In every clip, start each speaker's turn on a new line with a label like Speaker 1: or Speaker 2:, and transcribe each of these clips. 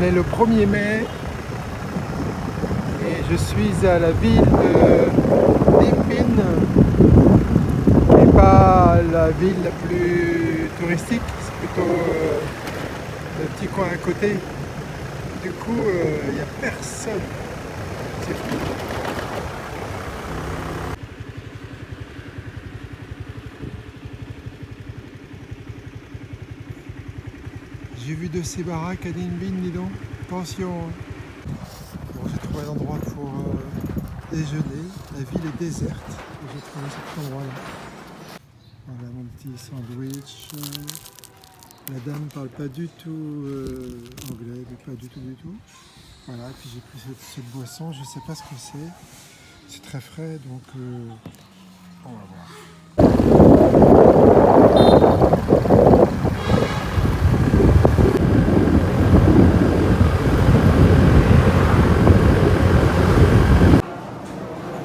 Speaker 1: est le 1er mai et je suis à la ville de Ninh Bình, mais pas la ville la plus touristique, c'est plutôt le petit coin à côté. Du coup, il n'y a personne. C'est fou. J'ai vu de ces baraques à Ninh Bình, dis donc. Attention. Bon, j'ai trouvé un endroit pour déjeuner. La ville est déserte. Et j'ai trouvé cet endroit-là. Voilà mon petit sandwich. La dame ne parle pas du tout anglais, pas du tout. Voilà, et puis j'ai pris cette boisson, je ne sais pas ce que c'est. C'est très frais, donc on va voir.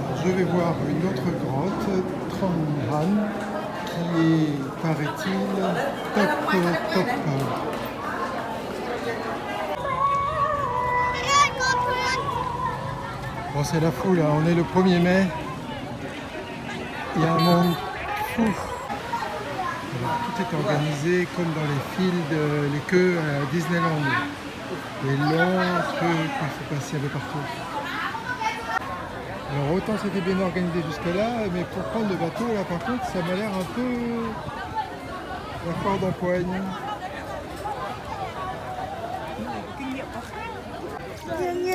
Speaker 1: Alors, je vais voir une autre grotte, Trang Han, qui est, paraît-il, top. Bon, c'est la foule, hein. On est le 1er mai. Il y a un monde fou. Alors, tout est organisé comme dans les files, les queues à Disneyland. Les longs trucs, il faut passer un peu partout. Alors autant c'était bien organisé jusque là, mais pour prendre le bateau, là par contre, ça m'a l'air un peu la foire d'empoigne.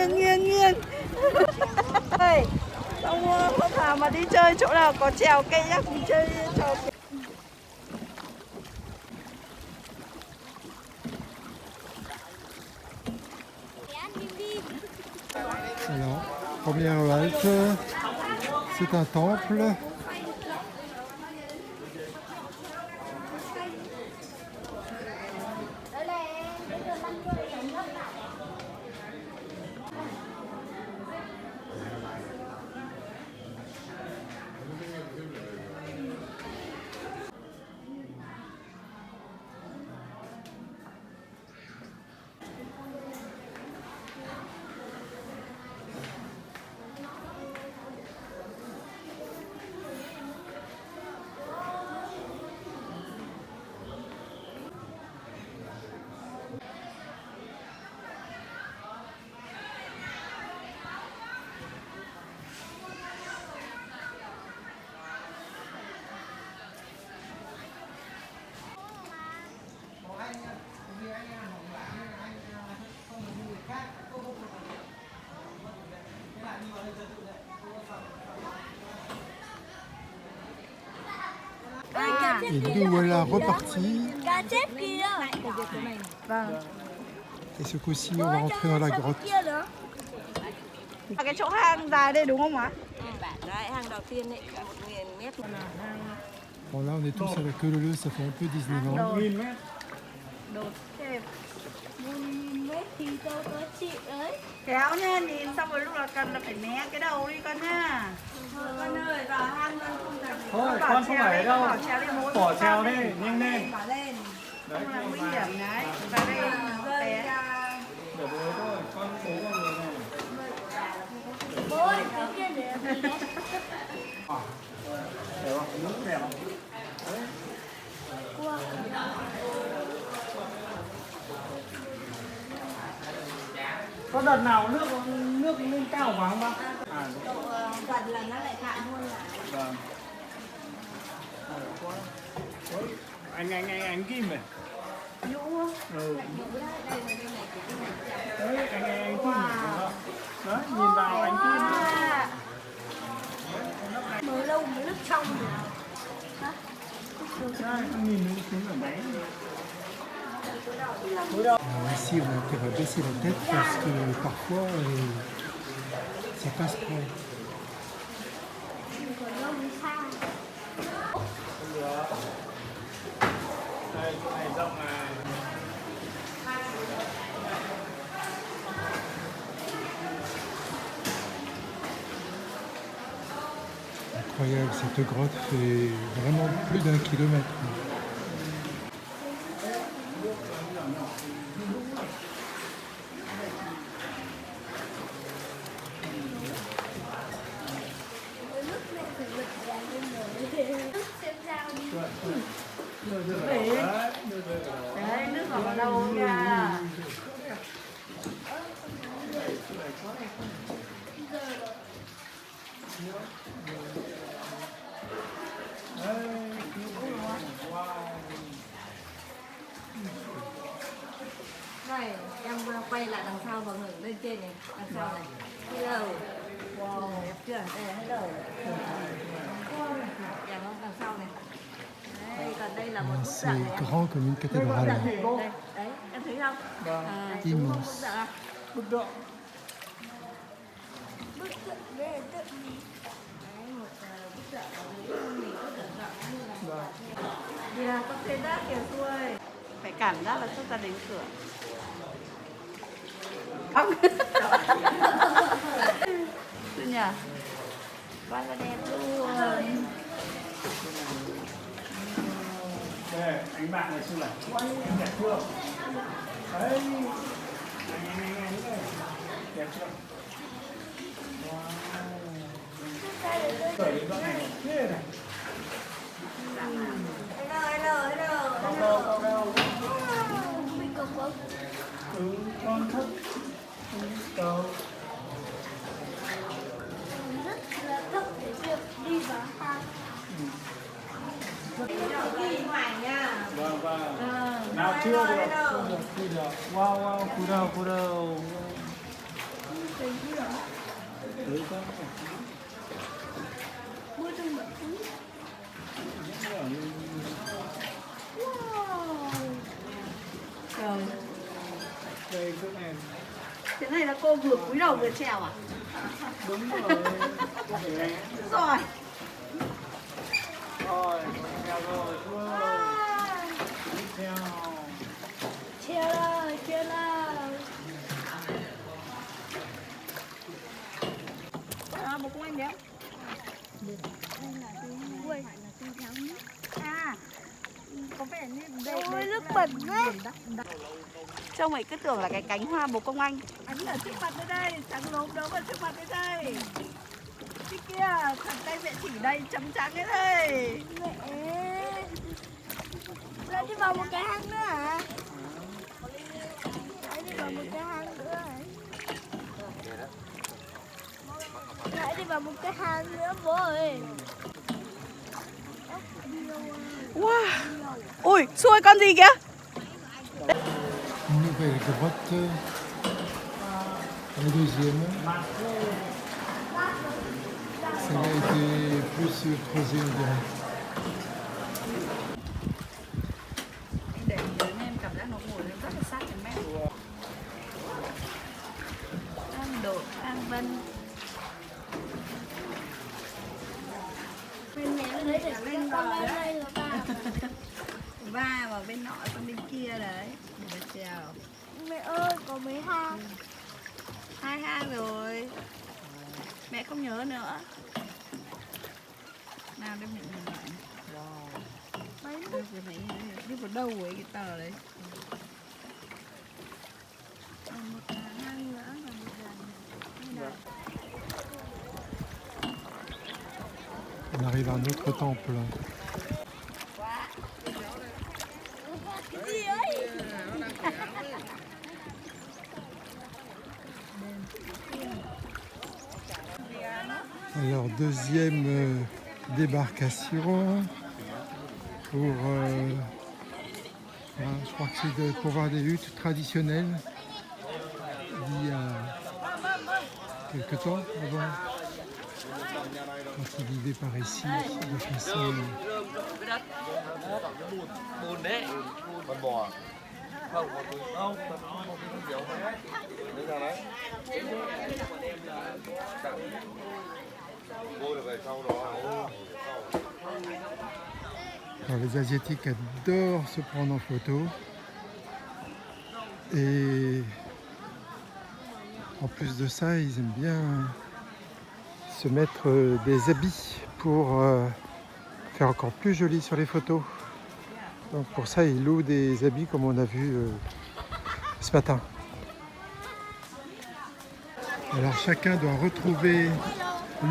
Speaker 2: Nghiêng ơi, xong hôm nào mà đi chơi chỗ nào có chèo cây nhá, cùng chơi trò.
Speaker 1: Alors, première halte, c'est un temple. Et nous voilà repartis. Et ce coup-ci, on va rentrer dans la grotte.
Speaker 2: Cái chỗ hang dài đây đúng không ạ?
Speaker 1: Bon là, on est tous à la queue leu, ça fait un peu Disneyland.
Speaker 2: Kéo nha, nhìn xong rồi lúc là cần là phải né cái đầu đi con nha. Con ơi, vào hang con không cần.
Speaker 3: Thôi, con không phải đâu. Bỏ trèo đi, nhanh lên.
Speaker 2: Đấy, là nguy hiểm đấy. Vào đây té.
Speaker 3: Để bố thôi, con bố con người này.
Speaker 2: Bố ơi, cái kia để
Speaker 3: Đẹp không? Nước đẹp không? Có đợt nào nước lên cao quá không bác?
Speaker 2: gần là nó lại cạn luôn lại.
Speaker 3: Vâng. Anh Kim này.
Speaker 2: Nhũ không?
Speaker 3: Ừ. Đấy, anh Kim này. Đấy, nhìn vào anh Kim.
Speaker 2: Mới lâu mới nước trong rồi.
Speaker 3: Đây, anh nhìn xuống ở đáy.
Speaker 1: Alors ici, on a intérêt à baisser la tête parce que parfois, ça passe pas.
Speaker 3: Đây, chỗ này rộng này.
Speaker 1: Incroyable, cette grotte fait vraiment plus d'1 kilomètre.
Speaker 2: Đấy, nước ngọt ở đâu nha.
Speaker 4: Này, em quay lại đằng sau và ngẩng lên trên này, đằng sau này. Hello. Wow, đẹp chưa? Đây là hello. Đẹp không? Đằng sau này. Đây, còn đây là một bức
Speaker 1: C'est
Speaker 4: tượng này.
Speaker 1: grand comme une cathédrale.
Speaker 4: Đây, đấy, em thấy không? Đúng không? Bức tượng à?
Speaker 3: Bức tượng.
Speaker 4: Bức tượng, đây là tượng gì? Đấy, một bức tượng ở dưới mình có tưởng tượng như là kìa, con thuyền rác kìa xuôi.
Speaker 2: Phải cảm giác là sắp ra đến cửa. Không. Tự nhỉ? Quá là đẹp luôn.
Speaker 3: Đây, anh bạn này xung lại. Em đẹp chưa? Đấy. Anh đây. Đẹp chưa? Wow. Khởi đến đoạn này. Thế này.
Speaker 4: Hello.
Speaker 3: Cao cao.
Speaker 4: Mình cực không?
Speaker 3: Con thấp. Cầu.
Speaker 4: Rất là thấp để việc đi vào hang. Đi ngoài nha.
Speaker 3: Vâng. Nào chưa được. Wow, cú đầu. Đấy con.
Speaker 4: Mua trong một thứ.
Speaker 2: Trời.
Speaker 3: Đây chỗ này.
Speaker 2: Thế này là cô vừa cúi đầu vừa trèo à?
Speaker 3: Đúng rồi.
Speaker 2: Rồi.
Speaker 3: Rồi, theo rồi. Tiếp theo.
Speaker 4: Chia lời.
Speaker 2: À, một công anh béo.
Speaker 4: Ui,
Speaker 2: À, có vẻ như đây.
Speaker 4: ôi nước bẩn đấy.
Speaker 2: Trông ấy cứ tưởng là cái cánh hoa bồ công anh.
Speaker 4: Anh ở trước mặt đây, trắng lốm đó ở trước mặt đây.
Speaker 2: Cái kia, thằng tay mẹ chỉ đây chấm trắng ấy đây.
Speaker 4: Mẹ. Lại đi vào một cái hang nữa hả? Lại đi vào một cái hang nữa hả? Lại đi vào một cái hang nữa bố ơi.
Speaker 2: Wow. Ui, xuôi con gì kìa?
Speaker 1: Une nouvelle grotte. La deuxième. Celle-là a été plus creusée, on dirait.
Speaker 2: Để lớn em cảm giác nó ngồi rất là sát cái mép. An Độ, An Vân.
Speaker 4: Bên mẹ thấy để lên con lên đây rồi ba.
Speaker 2: Va vào bên nọ sang bên kia đấy. Để trèo.
Speaker 4: Mẹ ơi, có mấy hang.
Speaker 2: 2 hang rồi. Mẹ không nhớ nữa. Nào đây mẹ nhìn lại.
Speaker 4: Mấy
Speaker 2: Đâu cái mấy đi vào đâu ấy cái tờ đấy.
Speaker 4: một hang nữa và một lần.
Speaker 1: On arrive à un autre temple.
Speaker 4: Cái gì ấy?
Speaker 1: Alors, deuxième débarcation pour, voilà, je crois que c'est pour voir des huttes traditionnelles d'il y a quelque temps avant, quand ils vivaient par ici de façon.
Speaker 5: Bùn đấy. Con bò. Không, không, kiểu đấy ra đấy. Vô được về sau đó.
Speaker 1: Alors, les Asiatiques adorent se prendre en photo et en plus de ça, ils aiment bien se mettre des habits pour faire encore plus joli sur les photos. Donc pour ça, ils louent des habits comme on a vu ce matin. Alors chacun doit retrouver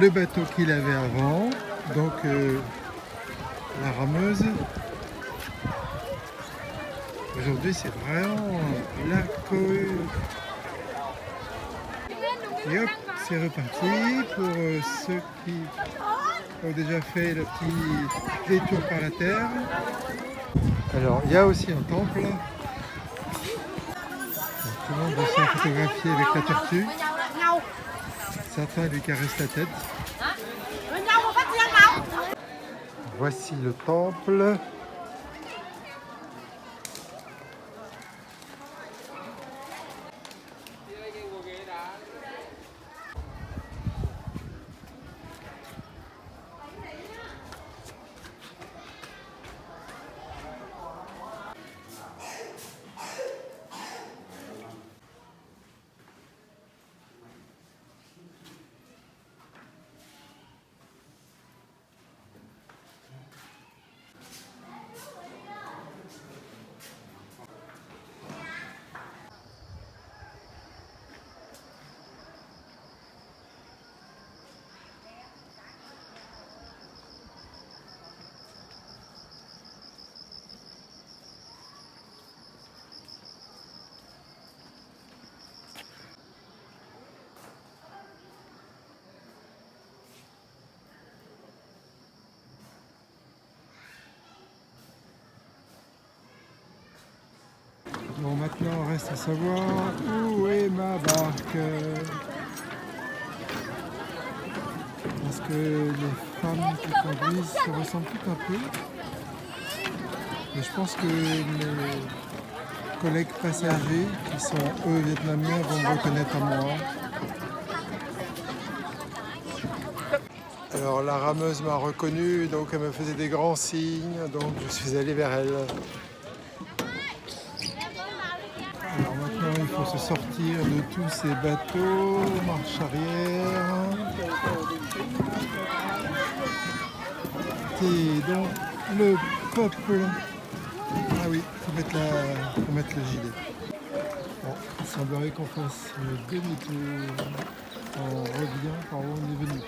Speaker 1: le bateau qu'il avait avant. Donc la rameuse. Aujourd'hui, c'est vraiment la cohue. Et hop, c'est reparti pour ceux qui ont déjà fait le petit détour par la terre. Alors, il y a aussi un temple. Donc, tout le monde va se faire photographier avec la tortue. Certains lui caressent la tête. Voici le temple. Bon, maintenant, reste à savoir où est ma barque. Parce que les femmes qui conduisent se ressemblent tout un peu. Et je pense que mes collègues passagers, qui sont eux vietnamiens, vont me reconnaître à moi. Alors la rameuse m'a reconnu, donc elle me faisait des grands signes, donc je suis allé vers elle. Alors maintenant il faut se sortir de tous ces bateaux, marche arrière. Et donc le peuple. Ah oui, il faut mettre le gilet. Bon, il semblerait qu'on fasse le demi-tour. On revient par où on est venu.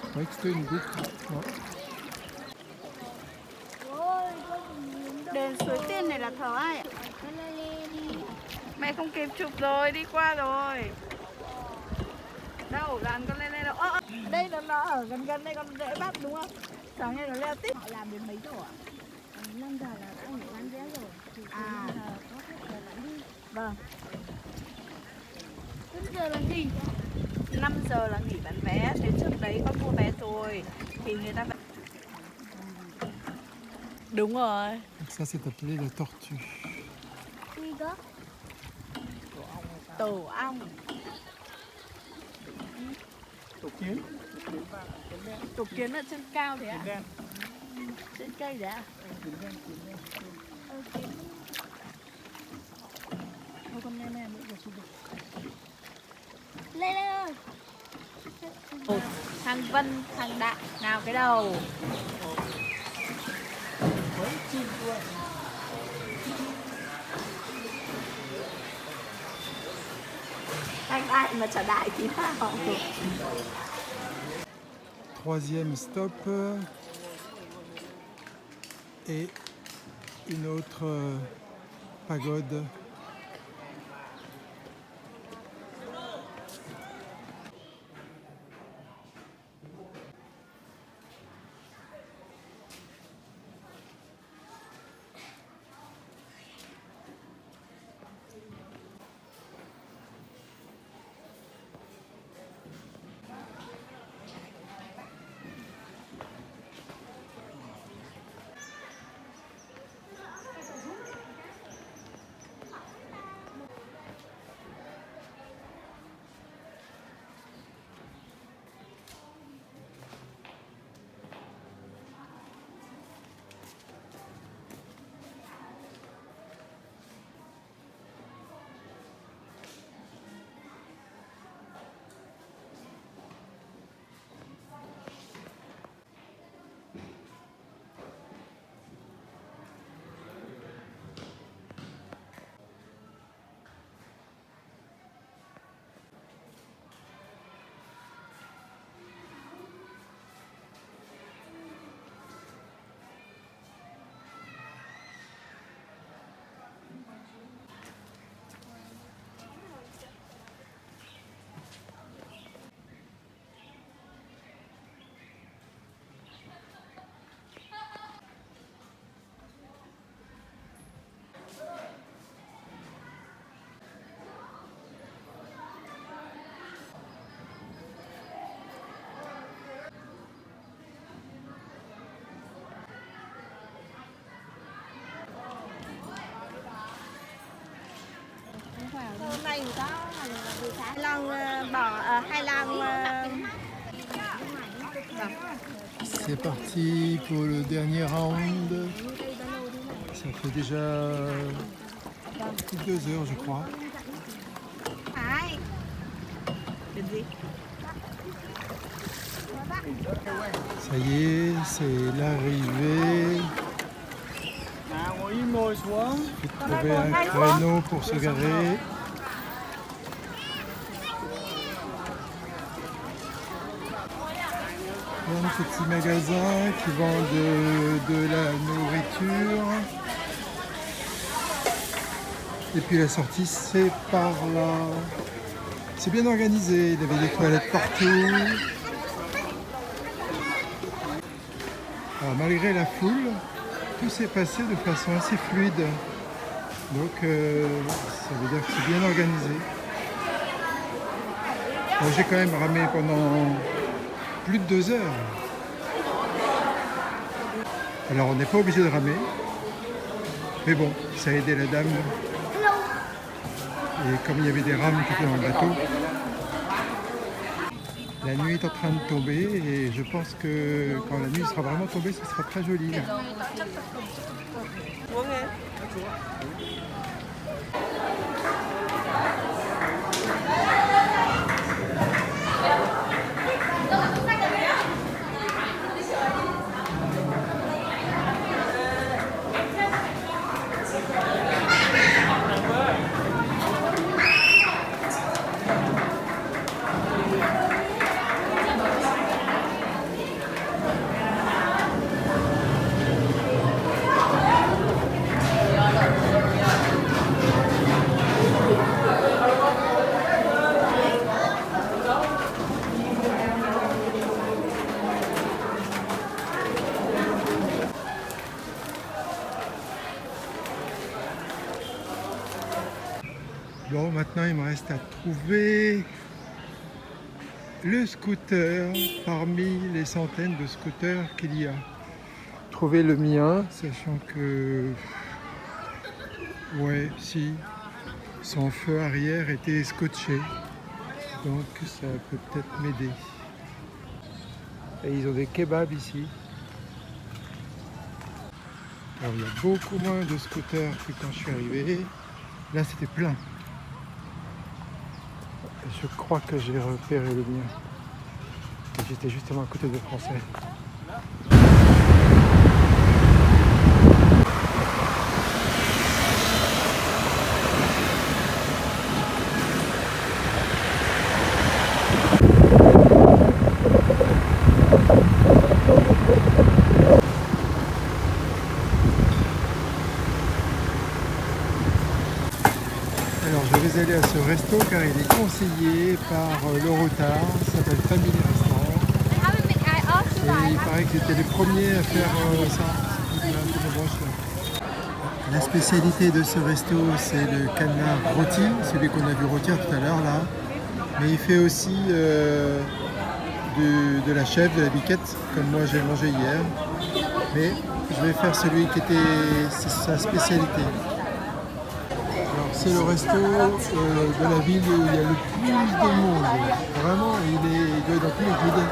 Speaker 1: Je croyais que c'était une boucle. Non.
Speaker 2: Đền Suối Tiên này là thờ ai ạ? Mẹ không kịp chụp rồi, đi qua rồi. Đâu, dàn con lên đâu. Đây là nó ở gần gần đây, con dễ bắt đúng không? Sáng nay nó leo tiếp. Họ làm đến mấy giờ ạ?
Speaker 4: 5 giờ là đã nghỉ bán vé rồi. Thì
Speaker 2: À,
Speaker 4: có khách giờ bạn đi.
Speaker 2: vâng.
Speaker 4: 5 giờ là nghỉ.
Speaker 2: 5 giờ là nghỉ bán vé, đến trước đấy con mua vé rồi thì người ta vẫn... Đúng rồi.
Speaker 1: Donc ça c'est appelé la tortue.
Speaker 4: Đi đó.
Speaker 2: Tổ ong.
Speaker 3: Tổ kiến.
Speaker 2: Tổ kiến ở trên cao thế ạ?
Speaker 3: Đen.
Speaker 2: Trên cây đấy ạ?
Speaker 4: Thôi con nghe nè, bây giờ chụp được. Lên lên ơi.
Speaker 2: Thằng Vân, thằng Đại, nào cái đầu. Anh Đại mà chả Đại tí nào.
Speaker 1: Troisième stop et une autre pagode.
Speaker 4: có buổi sáng lòng bỏ hai lòng
Speaker 1: C'est parti pour le dernier round. Ça fait déjà plus de 2 heures, je crois.
Speaker 4: phải
Speaker 1: Ça y est, c'est l'arrivée.
Speaker 3: Ngồi im ngồi xuống.
Speaker 1: Il faut trouver un créneau pour se garer. Plein de petits magasins qui vendent de la nourriture. Et puis la sortie, c'est par là. C'est bien organisé, il y avait des toilettes partout. Alors, malgré la foule, tout s'est passé de façon assez fluide. Donc ça veut dire que c'est bien organisé. Moi, j'ai quand même ramé pendant plus de 2 heures. Alors on n'est pas obligé de ramer. Mais bon, ça a aidé la dame. Et comme il y avait des rames qui étaient dans le bateau, la nuit est en train de tomber et je pense que quand la nuit sera vraiment tombée, ce sera très joli. Là. Bon, maintenant il me reste à trouver le scooter parmi les centaines de scooters qu'il y a. Trouver le mien, sachant que, ouais, si, son feu arrière était scotché, donc ça peut peut-être m'aider. Et ils ont des kebabs ici. Alors il y a beaucoup moins de scooters que quand je suis arrivé. Là c'était plein. Je crois que j'ai repéré le mien. Et j'étais justement à côté des Français. Alors je vais aller à ce resto car il est conseillé par l'Eurotard, ça s'appelle Family Restaurant. Et il paraît que c'était les premiers à faire ça. La spécialité de ce resto, c'est le canard rôti, celui qu'on a vu rôtir tout à l'heure là. Mais il fait aussi de la chèvre, de la biquette, comme moi j'ai mangé hier. Mais je vais faire celui qui était sa spécialité. C'est le resto de la ville où il y a le plus de monde. Vraiment, il doit être dans tous les guides.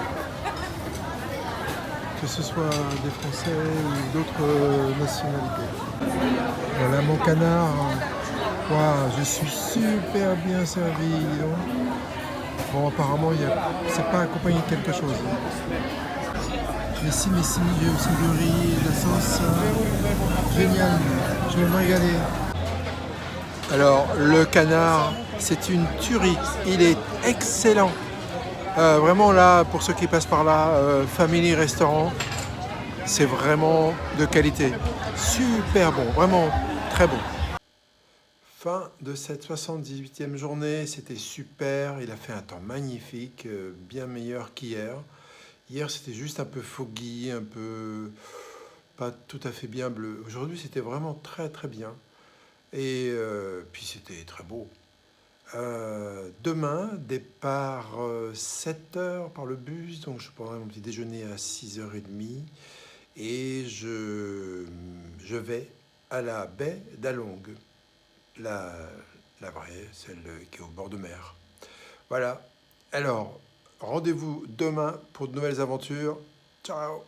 Speaker 1: Que ce soit des Français ou d'autres nationalités. Voilà mon canard. Wow, je suis super bien servi. Bon, apparemment, c'est pas accompagné de quelque chose. Mais si, j'ai aussi du riz, de la sauce. Génial, je vais me régaler. Alors, le canard, c'est une tuerie. Il est excellent. Vraiment là, pour ceux qui passent par là, Family Restaurant, c'est vraiment de qualité. Super bon, vraiment très bon. Fin de cette 78e journée, c'était super. Il a fait un temps magnifique, bien meilleur qu'hier. Hier, c'était juste un peu foggy, un peu pas tout à fait bien bleu. Aujourd'hui, c'était vraiment très très bien. Et puis c'était très beau. Demain, départ 7h par le bus, donc je prendrai mon petit déjeuner à 6h30 et je vais à la baie d'Along, la vraie, celle qui est au bord de mer. Voilà. Alors, rendez-vous demain pour de nouvelles aventures. Ciao!